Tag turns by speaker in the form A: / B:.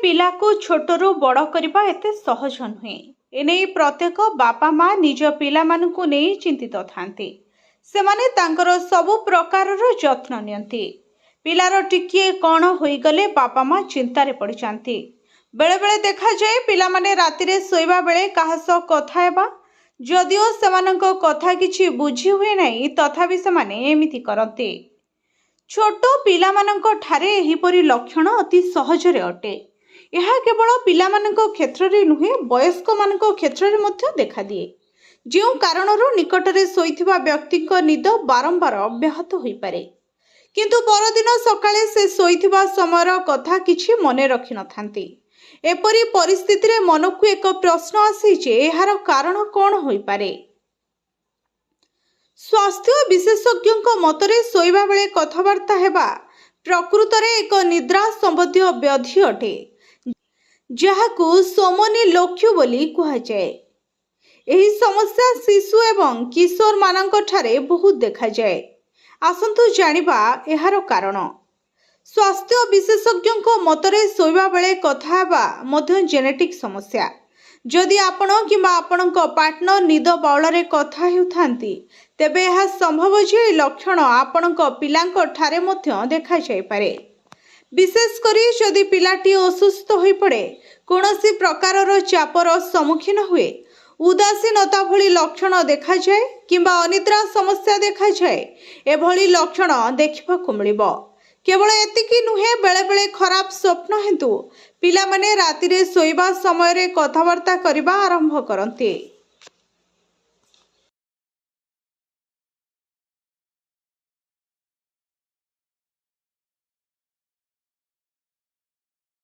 A: पिला को छोटरू बड़ करबा एते सहज नुहे। एने प्रत्येक बापा माँ निज पिला मानकु नहीं चिंतित थांती। सेमाने तांकर सबु प्रकारर जत्न नियंती। पिलार टिकिए कौन होइगले बापा माँ चिंतारे पड़ जाती। बेले बेले देखा जाए पिला माने रातिरे सोइबा बेले काहा सह कथा हेबा जदिओ सेमानंको कथा किछि बुझी हुए नहीं तथापि सेमाने एमिति करते। छोट पिलामानंको ठारे एहिपरि लक्षण अति सहजरे अटे। यह केवल पिलामानंको क्षेत्ररे नुहे वयस्क मानंको क्षेत्ररे मध्य देखा दिए। जो कारणरू निकटरे सोइथिबा व्यक्तिको निद बारंबार अव्याहत होई पारे किंतु परदिन सकाळे से सोइथिबा समयर कथा किछि मने रखि नथांती। एपरि परिस्थिति रे मनकु एक प्रश्न आसी जे एहार कारण कोन होई पारे। स्वास्थ्य विशेषज्ञों मतरे सोइबा बेले कथबार्ता हेबा प्रकृतरे एक निद्रा संबंधी व्याधि अटे जहाकू सोमनिलोक्यु बोली कुहाଯାଏ। एही समस्या शिशु एवं किशोर मानक ठारे बहुत देखा जाए। आसंतु जानिबा एहार कारण। स्वास्थ्य विशेषज्ञों मतरे सोइबा बेले कथा हेबा मध्य जेनेटिक समस्या। जदि आपण किंबा आपणक पार्टनर निद बाउलरे कथा हेउथांती तेबे यह संभव जे लक्षण आपणक पिलांक ठारे मध्य देखा जाय पारे। विशेष करी जदि पिलाटी असुस्थ होई पड़े कोनोसी प्रकारर चापर सम्मुखीन हुए उदासीनता भली लक्षण देखा जाए किंबा अनिद्रा समस्या देखा जाए एभली लक्षण देखिबाकू मिलिबो। केवल एतिकी नुहे बेले बेले खराब स्वप्न हेतु पिला माने रातिरे सोइबा समय रे कथबार्ता करिबा आरंभ करते।